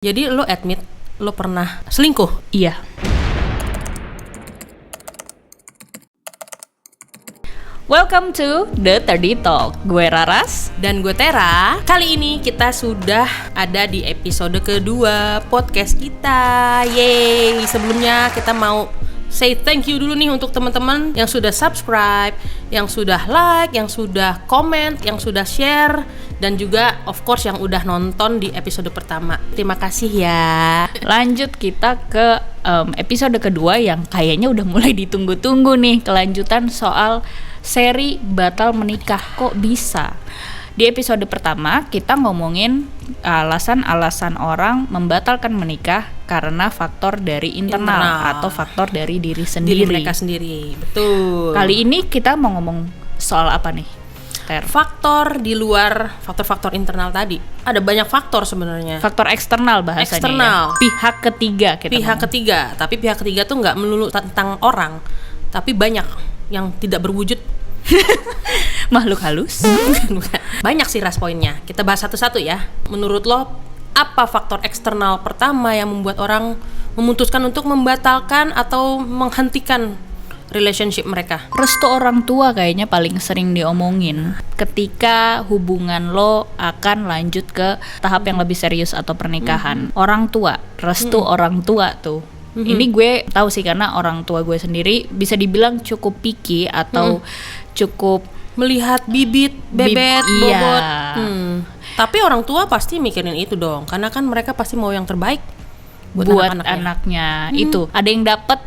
Jadi lo admit lo pernah selingkuh? Iya. Welcome to The 30 Talk. Gue Raras Dan gue Tera. Kali ini kita sudah ada di episode kedua podcast kita. Yeay. Sebelumnya kita mau say thank you dulu nih untuk teman-teman yang sudah subscribe, yang sudah like, yang sudah comment, yang sudah share, dan juga of course yang udah nonton di episode pertama. Terima kasih ya. Lanjut kita ke episode kedua yang kayaknya udah mulai ditunggu-tunggu nih. Kelanjutan soal seri batal menikah. Kok bisa? Di episode pertama kita ngomongin alasan-alasan orang membatalkan menikah karena faktor dari internal atau faktor dari diri sendiri. Diri mereka sendiri, betul. Kali ini kita mau ngomong soal apa nih? Faktor di luar faktor-faktor internal tadi. Ada banyak faktor sebenarnya. Faktor eksternal bahasanya. Eksternal. Ya. Pihak ketiga kita Pihak ketiga, tapi pihak ketiga tuh nggak melulu tentang orang, tapi banyak yang tidak berwujud. Makhluk halus. Banyak sih ras poinnya. Kita bahas satu-satu ya. Menurut lo, apa faktor eksternal pertama yang membuat orang memutuskan untuk membatalkan atau menghentikan relationship mereka? Restu orang tua kayaknya paling sering diomongin ketika hubungan lo akan lanjut ke tahap yang lebih serius atau pernikahan. Orang tua, restu orang tua tuh. Ini gue tahu sih karena orang tua gue sendiri bisa dibilang cukup picky atau cukup melihat bibit, bebet, bobot. Iya. Tapi orang tua pasti mikirin itu dong, karena kan mereka pasti mau yang terbaik buat anaknya. Itu ada yang dapat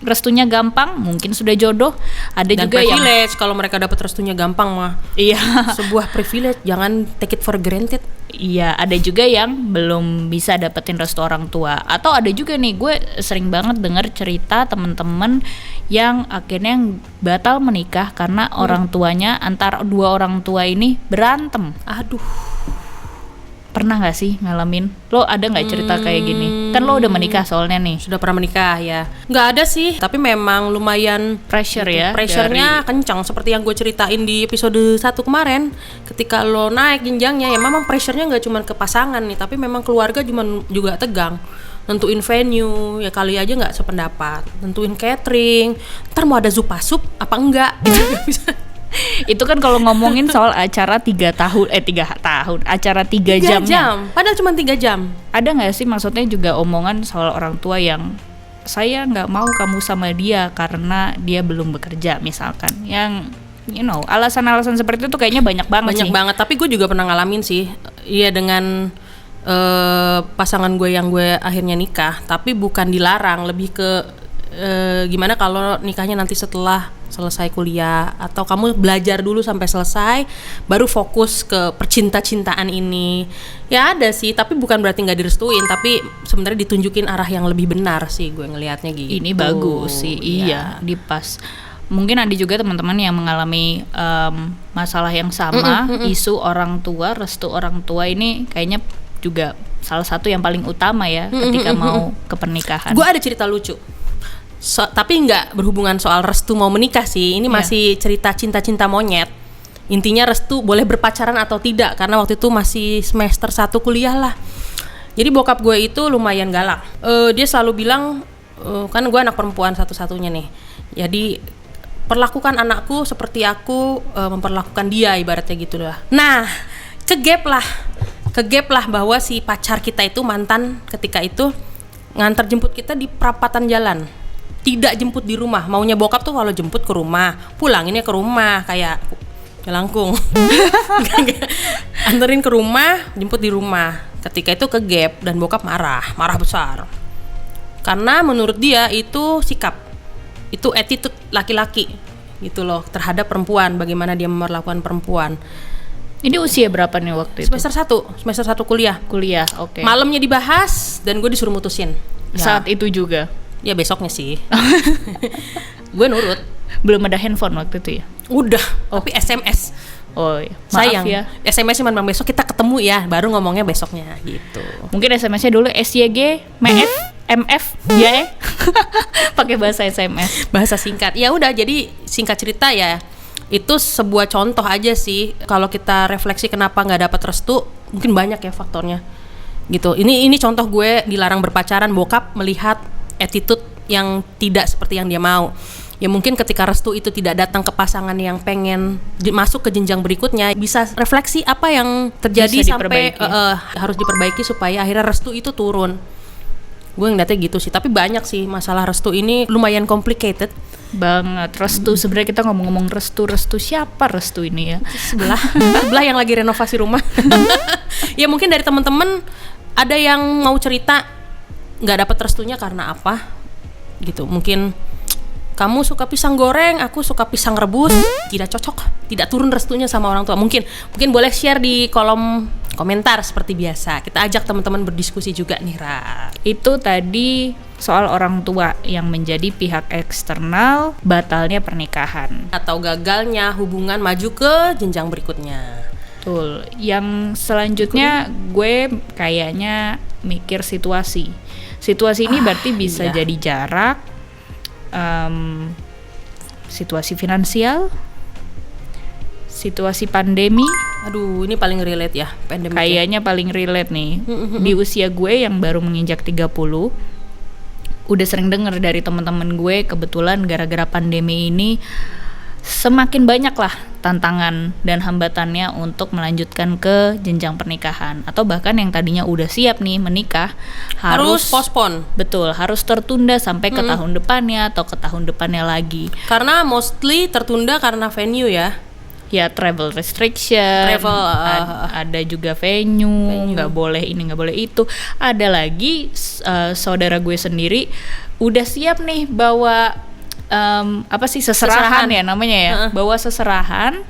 restunya gampang, mungkin sudah jodoh. Ada dan juga privilege, kalau mereka dapat restunya gampang mah. Iya. Sebuah privilege, jangan take it for granted. Iya, ada juga yang belum bisa dapetin restu orang tua. Atau ada juga nih, gue sering banget dengar cerita temen-temen yang akhirnya batal menikah karena orang tuanya, antara dua orang tua ini berantem. Aduh. Pernah gak sih ngalamin? Lo ada gak cerita kayak gini? Kan lo udah menikah soalnya nih. Sudah pernah menikah ya? Nggak ada sih, tapi memang lumayan pressure ya. Pressure-nya kencang seperti yang gue ceritain di episode 1 kemarin. Ketika lo naik jenjangnya ya memang pressure-nya nggak cuma ke pasangan nih, tapi memang keluarga juga tegang. Nentuin venue, ya kali aja nggak sependapat. Nentuin catering, ntar mau ada zupasup apa enggak? Itu kan kalau ngomongin soal acara 3 tahun acara 3 jamnya. Padahal cuma 3 jam. Ada nggak sih maksudnya juga omongan soal orang tua yang saya nggak mau kamu sama dia karena dia belum bekerja misalkan, yang alasan-alasan seperti itu kayaknya banyak banget. Tapi gue juga pernah ngalamin sih. Iya, dengan pasangan gue yang gue akhirnya nikah, tapi bukan dilarang, lebih ke gimana kalau nikahnya nanti setelah selesai kuliah, atau kamu belajar dulu sampai selesai baru fokus ke percinta-cintaan ini. Ya ada sih, tapi bukan berarti nggak direstuin, tapi sebenarnya ditunjukin arah yang lebih benar sih gue ngelihatnya gitu. Ini bagus sih, iya, dipas. Mungkin ada juga teman-teman yang mengalami masalah yang sama, isu orang tua, restu orang tua ini kayaknya juga salah satu yang paling utama ya ketika mau ke pernikahan. Gue ada cerita lucu. Tapi nggak berhubungan soal restu mau menikah sih. Ini masih cerita cinta-cinta monyet. Intinya restu boleh berpacaran atau tidak, karena waktu itu masih semester 1 kuliah lah. Jadi bokap gue itu lumayan galak. Dia selalu bilang, kan gue anak perempuan satu-satunya nih, jadi perlakukan anakku seperti aku memperlakukan dia, ibaratnya gitu lah. Nah, kegap lah bahwa si pacar kita itu, mantan ketika itu, nganter jemput kita di perapatan jalan. Tidak jemput di rumah. Maunya bokap tuh kalau jemput ke rumah, pulanginnya ke rumah kayak jelangkung. Anterin ke rumah, jemput di rumah. Ketika itu ke gap dan bokap marah besar. Karena menurut dia itu sikap, itu attitude laki-laki gitu loh terhadap perempuan, bagaimana dia memperlakukan perempuan. Ini usia berapa nih waktu itu? Semester 1 kuliah. Oke. Malamnya dibahas dan gue disuruh mutusin. Saat itu juga. Ya besoknya sih. Gue nurut. Belum ada handphone waktu itu ya? Udah, tapi SMS. Oh iya. Maaf sayang ya. SMS cuma besok kita ketemu ya, baru ngomongnya besoknya gitu. Mungkin SMS-nya dulu SYG, MEF, MF, ya. Pakai bahasa SMS. Bahasa singkat. Ya udah, jadi singkat cerita ya. Itu sebuah contoh aja sih. Kalau kita refleksi kenapa nggak dapat restu, mungkin banyak ya faktornya. gitu. Ini contoh gue dilarang berpacaran, bokap melihat attitude yang tidak seperti yang dia mau. Ya mungkin ketika restu itu tidak datang ke pasangan yang pengen masuk ke jenjang berikutnya, bisa refleksi apa yang terjadi sampai harus diperbaiki supaya akhirnya restu itu turun. Gue ngeliatnya gitu sih, tapi banyak sih masalah restu ini lumayan complicated banget. Restu sebenarnya kita ngomong-ngomong restu siapa restu ini ya? Sebelah yang lagi renovasi rumah. Ya mungkin dari teman-teman ada yang mau cerita nggak dapat restunya karena apa gitu. Mungkin kamu suka pisang goreng, aku suka pisang rebus, tidak cocok, tidak turun restunya sama orang tua. Mungkin boleh share di kolom komentar seperti biasa. Kita ajak teman-teman berdiskusi juga nih, Ra. Itu tadi soal orang tua yang menjadi pihak eksternal batalnya pernikahan atau gagalnya hubungan maju ke jenjang berikutnya. Betul. Yang selanjutnya gue kayaknya mikir situasi. Situasi ini berarti bisa jadi jarak, situasi finansial, situasi pandemi. Aduh, ini paling relate ya, pandemi. Kayaknya paling relate nih. Di usia gue yang baru menginjak 30, udah sering denger dari teman-teman gue, kebetulan gara-gara pandemi ini semakin banyak lah tantangan dan hambatannya untuk melanjutkan ke jenjang pernikahan, atau bahkan yang tadinya udah siap nih menikah harus postpone. Betul, harus tertunda sampai ke tahun depannya atau ke tahun depannya lagi. Karena mostly tertunda karena venue ya. Ya, travel restriction, ada juga venue, nggak boleh ini, nggak boleh itu. Ada lagi saudara gue sendiri udah siap nih bawa seserahan ya namanya ya, bawa seserahan.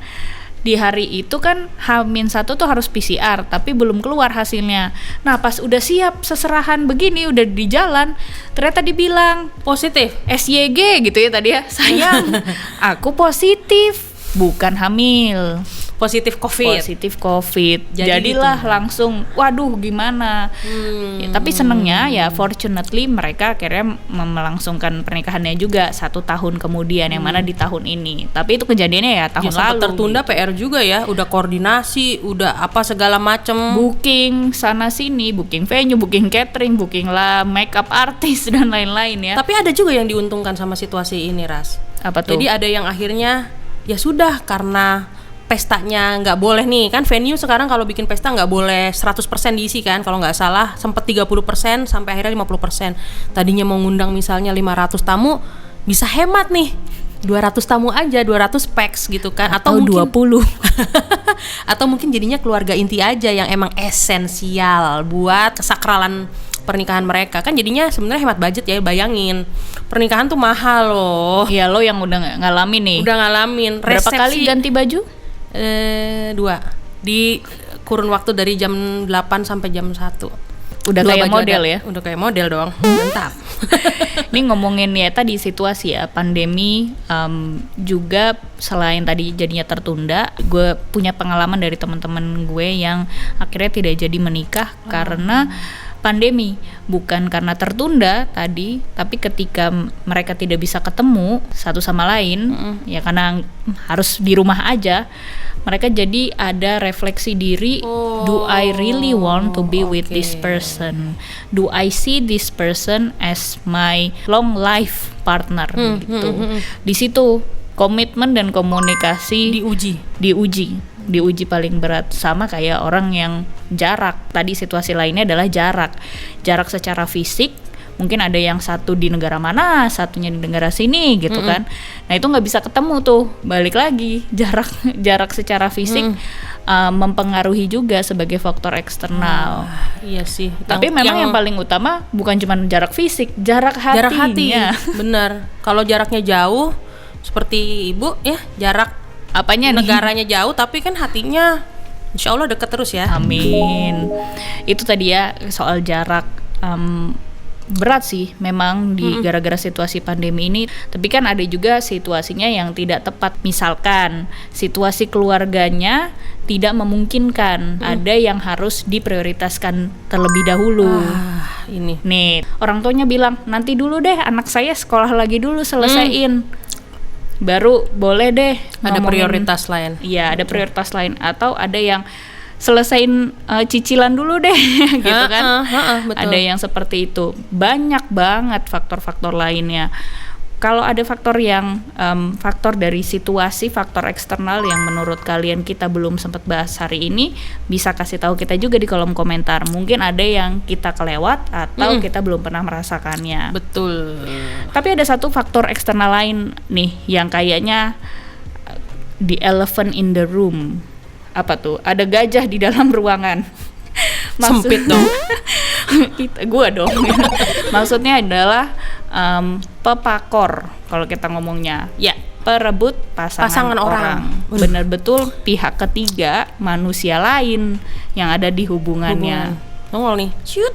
Di hari itu kan H-1 tuh harus PCR, tapi belum keluar hasilnya. Nah pas udah siap seserahan begini, udah di jalan, ternyata dibilang positif SYG gitu ya tadi ya. Sayang, aku positif, bukan hamil. Positif COVID. Jadilah gitu. Langsung waduh gimana. Ya, tapi senengnya ya fortunately mereka akhirnya melangsungkan pernikahannya juga 1 tahun kemudian, yang mana di tahun ini. Tapi itu kejadiannya ya tahun lalu. Tertunda gitu. PR juga ya, udah koordinasi, udah apa segala macem, booking sana sini, booking venue, booking catering, booking lah makeup artist dan lain-lain ya. Tapi ada juga yang diuntungkan sama situasi ini, Ras. Apa tuh? Jadi ada yang akhirnya ya sudah, karena pestanya nggak boleh nih, kan venue sekarang kalau bikin pesta nggak boleh 100% diisi kan, kalau nggak salah sempet 30% sampai akhirnya 50%. Tadinya mau ngundang misalnya 500 tamu, bisa hemat nih 200 tamu aja, 200 packs gitu kan, atau mungkin 20 atau mungkin jadinya keluarga inti aja yang emang esensial buat kesakralan pernikahan mereka. Kan jadinya sebenarnya hemat budget ya. Bayangin, pernikahan tuh mahal loh. Ya lo yang udah ngalamin nih. Udah ngalamin. Berapa kali ganti baju? 2 di kurun waktu dari jam 8 sampai jam 1. Udah kayak model ya? Udah kayak model dong. Mantap. Ini ngomongin ya tadi situasi ya, pandemi, juga selain tadi jadinya tertunda, gue punya pengalaman dari teman-teman gue yang akhirnya tidak jadi menikah karena pandemi, bukan karena tertunda tadi, tapi ketika mereka tidak bisa ketemu satu sama lain, ya karena harus di rumah aja, mereka jadi ada refleksi diri. Do I really want to be with this person? Do I see this person as my long life partner? Gitu. Di situ komitmen dan komunikasi diuji paling berat, sama kayak orang yang jarak. Tadi situasi lainnya adalah jarak secara fisik. Mungkin ada yang satu di negara mana, satunya di negara sini gitu kan. Nah itu nggak bisa ketemu tuh. Balik lagi jarak secara fisik mempengaruhi juga sebagai faktor eksternal. Iya sih. Tapi memang yang paling utama bukan cuma jarak fisik, jarak hatinya. Jarak hati, benar. Kalau jaraknya jauh, seperti ibu ya, jarak apanya nih? Negaranya jauh, tapi kan hatinya insya Allah dekat terus ya. Amin. Itu tadi ya soal jarak. Berat sih memang di gara-gara situasi pandemi ini. Tapi kan ada juga situasinya yang tidak tepat. Misalkan situasi keluarganya tidak memungkinkan, ada yang harus diprioritaskan terlebih dahulu. Ini nih, orang tuanya bilang nanti dulu deh, anak saya sekolah lagi dulu selesaiin, baru boleh deh ada prioritas lain. Iya, ada prioritas lain. Atau ada yang selesain cicilan dulu deh gitu kan. Betul. Ada yang seperti itu. Banyak banget faktor-faktor lainnya. Kalau ada faktor yang faktor dari situasi, faktor eksternal yang menurut kalian kita belum sempat bahas hari ini, bisa kasih tahu kita juga di kolom komentar. Mungkin ada yang kita kelewat atau kita belum pernah merasakannya. Betul. Tapi ada satu faktor eksternal lain nih yang kayaknya the elephant in the room. Apa tuh? Ada gajah di dalam ruangan. Sempit dong. Gua dong. Maksudnya adalah pepakor kalau kita ngomongnya. Ya, Perebut pasangan orang. Benar betul pihak ketiga, manusia lain yang ada di hubungannya. Nongol nih. Shoot.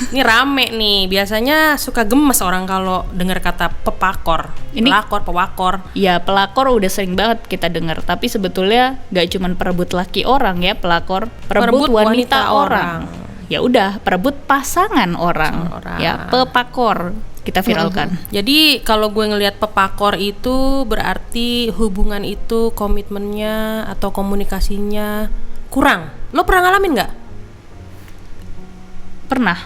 Ini rame nih. Biasanya suka gemes orang kalau dengar kata pepakor. Ini pelakor. Ya, pelakor udah sering banget kita dengar, tapi sebetulnya gak cuman perebut laki orang ya, pelakor, perebut wanita orang. Ya udah, perebut pasangan orang. Ya, pepakor kita viralkan. Jadi kalau gue ngelihat pepakor itu berarti hubungan itu komitmennya atau komunikasinya kurang. Lo pernah ngalamin nggak? Pernah.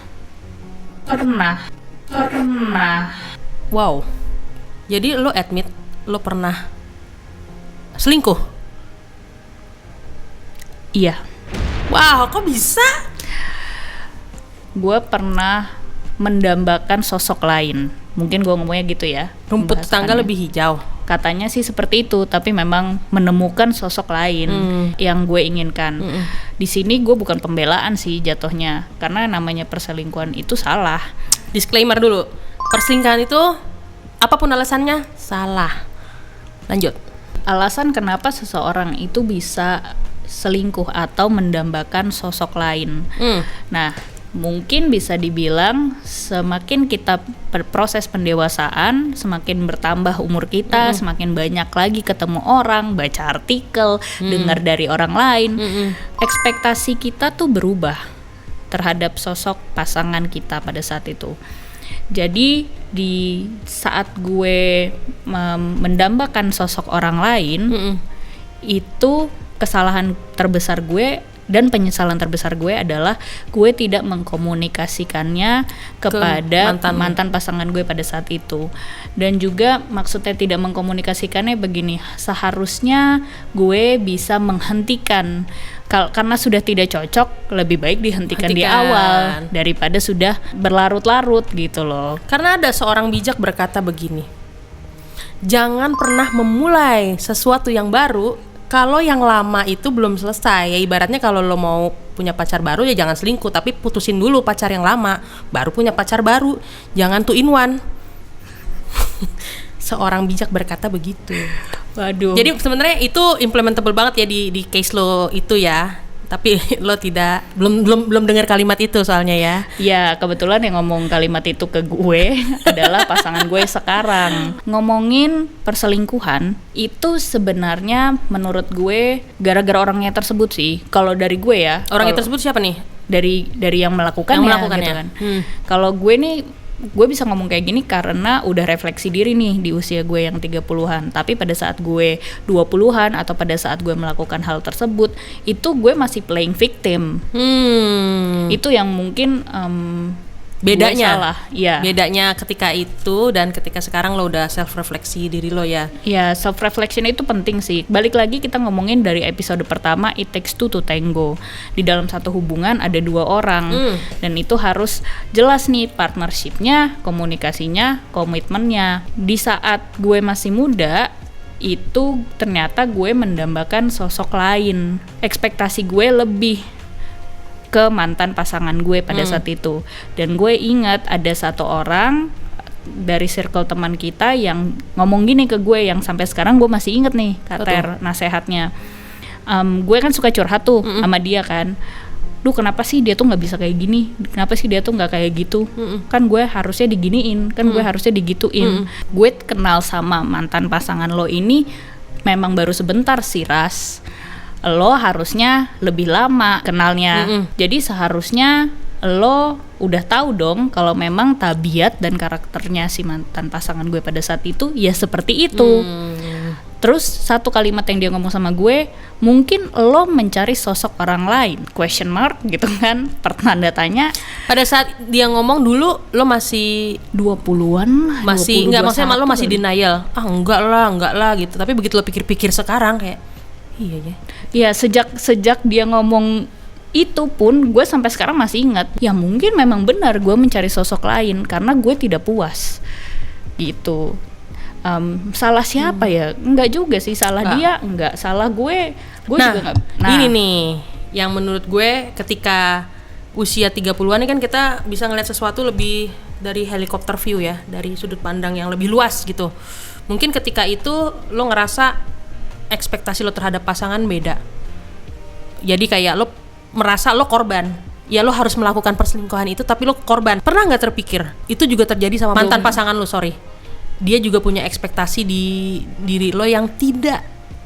Wow. Jadi lo admit lo pernah selingkuh? Iya. Wow, kok bisa? Gue pernah mendambakan sosok lain. Mungkin gue ngomongnya gitu ya. Rumput tetangga lebih hijau. Katanya sih seperti itu, tapi memang menemukan sosok lain yang gue inginkan. Di sini gue bukan pembelaan sih jatuhnya, karena namanya perselingkuhan itu salah. Disclaimer dulu, perselingkuhan itu apapun alasannya salah. Lanjut. Alasan kenapa seseorang itu bisa selingkuh atau mendambakan sosok lain. Nah, mungkin bisa dibilang semakin kita berproses pendewasaan, semakin bertambah umur kita, semakin banyak lagi ketemu orang, baca artikel, dengar dari orang lain, ekspektasi kita tuh berubah terhadap sosok pasangan kita pada saat itu. Jadi di saat gue mendambakan sosok orang lain, itu kesalahan terbesar gue dan penyesalan terbesar gue adalah gue tidak mengkomunikasikannya kepada mantan pasangan gue pada saat itu. Dan juga maksudnya tidak mengkomunikasikannya begini, seharusnya gue bisa menghentikan karena sudah tidak cocok, lebih baik dihentikan di awal daripada sudah berlarut-larut gitu loh. Karena ada seorang bijak berkata begini, jangan pernah memulai sesuatu yang baru kalau yang lama itu belum selesai. Ya ibaratnya kalau lo mau punya pacar baru ya jangan selingkuh, tapi putusin dulu pacar yang lama, baru punya pacar baru. Jangan 2 in 1. Seorang bijak berkata begitu. Waduh. Jadi sebenarnya itu implementable banget ya di case lo itu ya. Tapi lo belum dengar kalimat itu soalnya ya. Ya, kebetulan yang ngomong kalimat itu ke gue adalah pasangan gue sekarang. Ngomongin perselingkuhan itu sebenarnya menurut gue gara-gara orangnya tersebut sih. Kalau dari gue ya. Orangnya tersebut siapa nih? Dari yang melakukannya gitu kan. Kalau gue nih, gue bisa ngomong kayak gini karena udah refleksi diri nih di usia gue yang 30-an. Tapi pada saat gue 20-an atau pada saat gue melakukan hal tersebut, itu gue masih playing victim. Itu yang mungkin bedanya salah. Ya. Bedanya ketika itu dan ketika sekarang lo udah self refleksi diri lo ya. Ya, self reflection itu penting sih. Balik lagi kita ngomongin dari episode pertama, It Takes Two to Tango. Di dalam satu hubungan ada 2 orang dan itu harus jelas nih partnershipnya, komunikasinya, komitmennya. Di saat gue masih muda itu ternyata gue mendambakan sosok lain. Ekspektasi gue lebih ke mantan pasangan gue pada saat itu. Dan gue ingat ada satu orang dari circle teman kita yang ngomong gini ke gue, yang sampai sekarang gue masih inget nih Kater nasehatnya. Gue kan suka curhat tuh sama dia kan, duh kenapa sih dia tuh nggak bisa kayak gini, kenapa sih dia tuh nggak kayak gitu, kan gue harusnya diginiin, kan gue harusnya digituin. Gue kenal sama mantan pasangan lo ini memang baru sebentar sih Ras, lo harusnya lebih lama kenalnya. Jadi seharusnya lo udah tahu dong kalau memang tabiat dan karakternya si mantan pasangan gue pada saat itu ya seperti itu. Terus satu kalimat yang dia ngomong sama gue, mungkin lo mencari sosok orang lain, question mark gitu kan, pertanda tanya. Pada saat dia ngomong dulu lo masih 20-an, masih enggak, maksudnya lo masih kali. denial. Enggak lah gitu. Tapi begitu lo pikir-pikir sekarang kayak iya ya. Ya sejak dia ngomong itu pun gue sampai sekarang masih ingat. Ya mungkin memang benar gue mencari sosok lain karena gue tidak puas gitu. Salah siapa ya? Enggak juga sih, salah dia enggak, salah gue Nah, juga enggak. ini nih yang menurut gue ketika usia 30-an ini kan kita bisa ngeliat sesuatu lebih dari helikopter view ya, dari sudut pandang yang lebih luas gitu. Mungkin ketika itu lo ngerasa ekspektasi lo terhadap pasangan beda. Jadi kayak lo merasa lo korban. Ya lo harus melakukan perselingkuhan itu tapi lo korban. Pernah nggak terpikir itu juga terjadi sama mantan pasangan lo, dia juga punya ekspektasi di diri lo yang tidak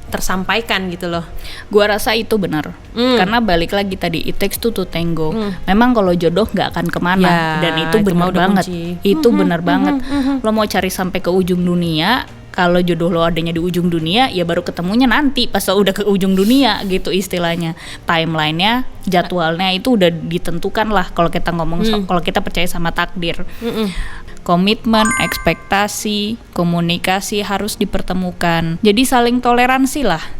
tersampaikan gitu loh. Gua rasa itu benar. Karena balik lagi tadi, it takes two to tango. Memang kalau jodoh nggak akan kemana, Ya, dan itu itu benar mah udah banget. kunci. Itu benar banget. Lo mau cari sampai ke ujung dunia, kalau jodoh lo adanya di ujung dunia, ya baru ketemunya nanti pas lo udah ke ujung dunia gitu istilahnya. Timelinenya, jadwalnya itu udah ditentukan lah kalau kita ngomong kalau kita percaya sama takdir. Komitmen, ekspektasi, komunikasi harus dipertemukan. Jadi saling toleransi lah.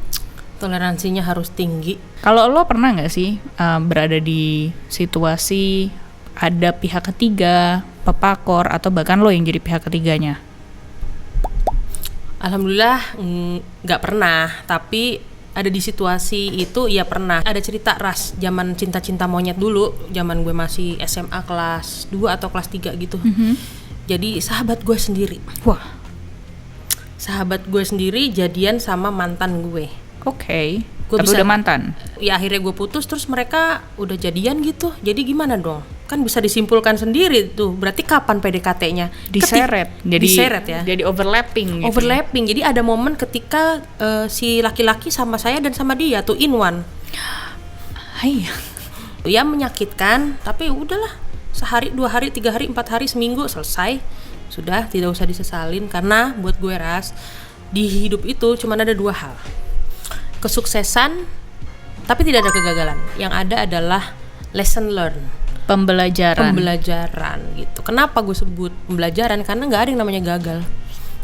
Toleransinya harus tinggi. Kalau lo pernah nggak sih berada di situasi ada pihak ketiga, pepakor, atau bahkan lo yang jadi pihak ketiganya? Alhamdulillah nggak pernah, tapi ada di situasi itu ya pernah. Ada cerita Ras, zaman cinta-cinta monyet dulu, zaman gue masih SMA kelas 2 atau kelas 3 gitu. Jadi sahabat gue sendiri. Wah, Sahabat gue sendiri jadian sama mantan gue. oke. Gua Tapi bisa- udah mantan. Ya akhirnya gue putus, terus mereka udah jadian gitu. Jadi gimana dong? Kan bisa disimpulkan sendiri tuh. Berarti kapan PDKT-nya? Diseret. Jadi diseret ya. Jadi overlapping gitu. Overlapping. Jadi ada momen ketika si laki-laki sama saya dan sama dia tuh in one. Hai. Ya menyakitkan, tapi udahlah. Sehari, 2 hari, 3 hari, 4 hari, seminggu selesai. Sudah, tidak usah disesalin. Karena buat gue Ras, di hidup itu cuma ada 2 hal. Kesuksesan, tapi tidak ada kegagalan. Yang ada adalah lesson learned. Pembelajaran gitu. Kenapa gue sebut pembelajaran? Karena nggak ada yang namanya gagal.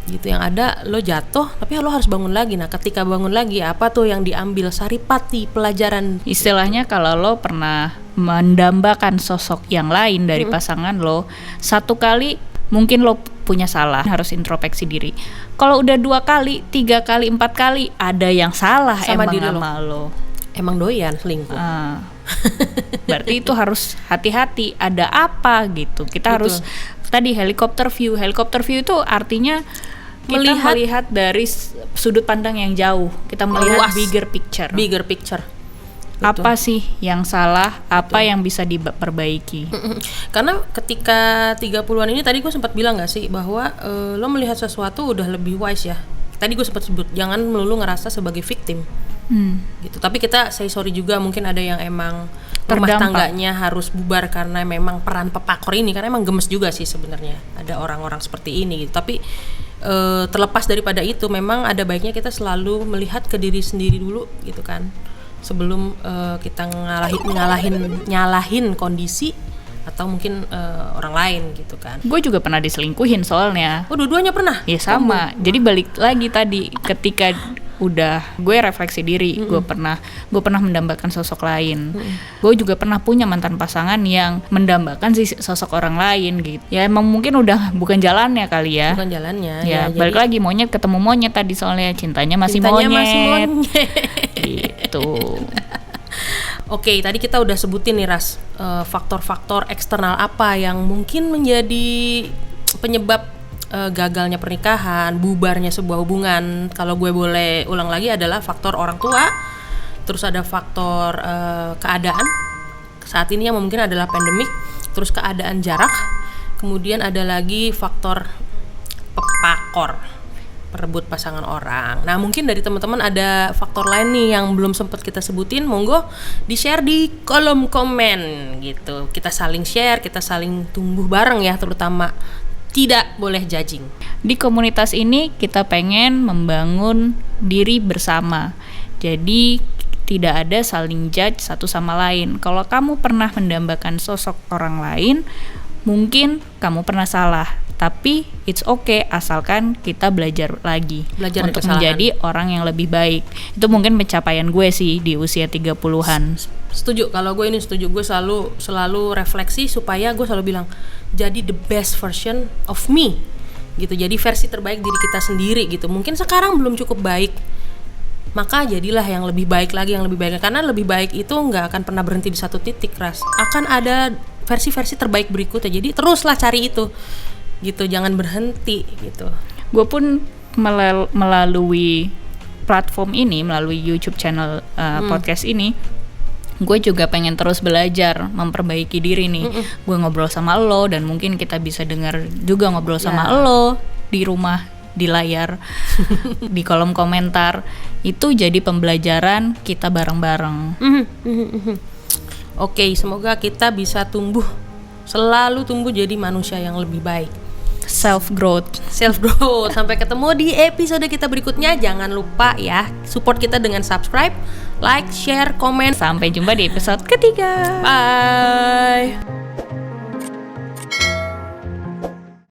Gitu, yang ada lo jatuh, tapi lo harus bangun lagi. Nah, ketika bangun lagi, apa tuh yang diambil saripati pelajaran? Istilahnya kalau lo pernah mendambakan sosok yang lain dari pasangan lo, satu kali mungkin lo punya salah, harus introspeksi diri. Kalau udah 2 kali, 3 kali, 4 kali, ada yang salah Sama emang diri lo. sama lo. Emang doyan selingkuh. Berarti itu harus hati-hati, ada apa gitu. Kita harus tadi helikopter view. Helikopter view itu artinya kita melihat dari sudut pandang yang jauh. Kita melihat Luas. bigger picture. Betul. Apa sih yang salah, apa yang bisa diperbaiki. Karena ketika 30-an ini tadi gue sempat bilang gak sih bahwa lo melihat sesuatu udah lebih wise ya. Tadi gue sempat sebut jangan melulu ngerasa sebagai victim gitu. Tapi kita say sorry juga, mungkin ada yang emang rumah Terdampak. tangganya harus bubar karena memang peran pepakor ini, karena emang gemes juga sih sebenarnya ada orang-orang seperti ini gitu. Tapi terlepas daripada itu, memang ada baiknya kita selalu melihat ke diri sendiri dulu gitu kan, sebelum kita nyalahin kondisi atau mungkin orang lain gitu kan. Gue juga pernah diselingkuhin soalnya. Oh, dua-duanya pernah? Ya sama. Jadi balik lagi tadi ketika udah gue refleksi diri, gue pernah mendambakan sosok lain. Gue juga pernah punya mantan pasangan yang mendambakan sosok orang lain gitu. Ya emang mungkin udah bukan jalannya kali ya. Bukan jalannya. Ya, balik lagi monyet ketemu monyet tadi, soalnya cintanya masih monyet. Gitu. Oke, tadi kita udah sebutin nih Ras, faktor-faktor eksternal apa yang mungkin menjadi penyebab gagalnya pernikahan, bubarnya sebuah hubungan. Kalau gue boleh ulang lagi adalah faktor orang tua, terus ada faktor keadaan saat ini yang mungkin adalah pandemik, terus keadaan jarak, kemudian ada lagi faktor pepakor, perebut pasangan orang. Nah, mungkin dari teman-teman ada faktor lain nih yang belum sempat kita sebutin, monggo di-share di kolom komen gitu. Kita saling share, kita saling tumbuh bareng ya, terutama Tidak boleh judging. Di komunitas ini kita pengen membangun diri bersama. Jadi tidak ada saling judge satu sama lain. Kalau kamu pernah mendambakan sosok orang lain, mungkin kamu pernah salah. Tapi it's okay asalkan kita belajar lagi untuk menjadi orang yang lebih baik. Itu mungkin pencapaian gue sih di usia 30-an. Setuju, kalau gue ini setuju. Gue selalu refleksi supaya gue selalu bilang jadi the best version of me gitu. Jadi versi terbaik diri kita sendiri gitu. Mungkin sekarang belum cukup baik, maka jadilah yang lebih baik lagi, yang lebih baik. Karena lebih baik itu nggak akan pernah berhenti di satu titik, Ras. Akan ada versi-versi terbaik berikutnya. Jadi teruslah cari itu gitu, jangan berhenti gitu. Gue pun melalui platform ini, melalui YouTube channel podcast ini, gue juga pengen terus belajar, memperbaiki diri nih. Gue ngobrol sama lo dan mungkin kita bisa dengar juga ngobrol sama lo di rumah, di layar, di kolom komentar. Itu jadi pembelajaran kita bareng-bareng. Oke, semoga kita bisa selalu tumbuh jadi manusia yang lebih baik. Self growth. Sampai ketemu di episode kita berikutnya. Jangan lupa ya, support kita dengan subscribe, like, share, komen. Sampai jumpa di episode ketiga. Bye.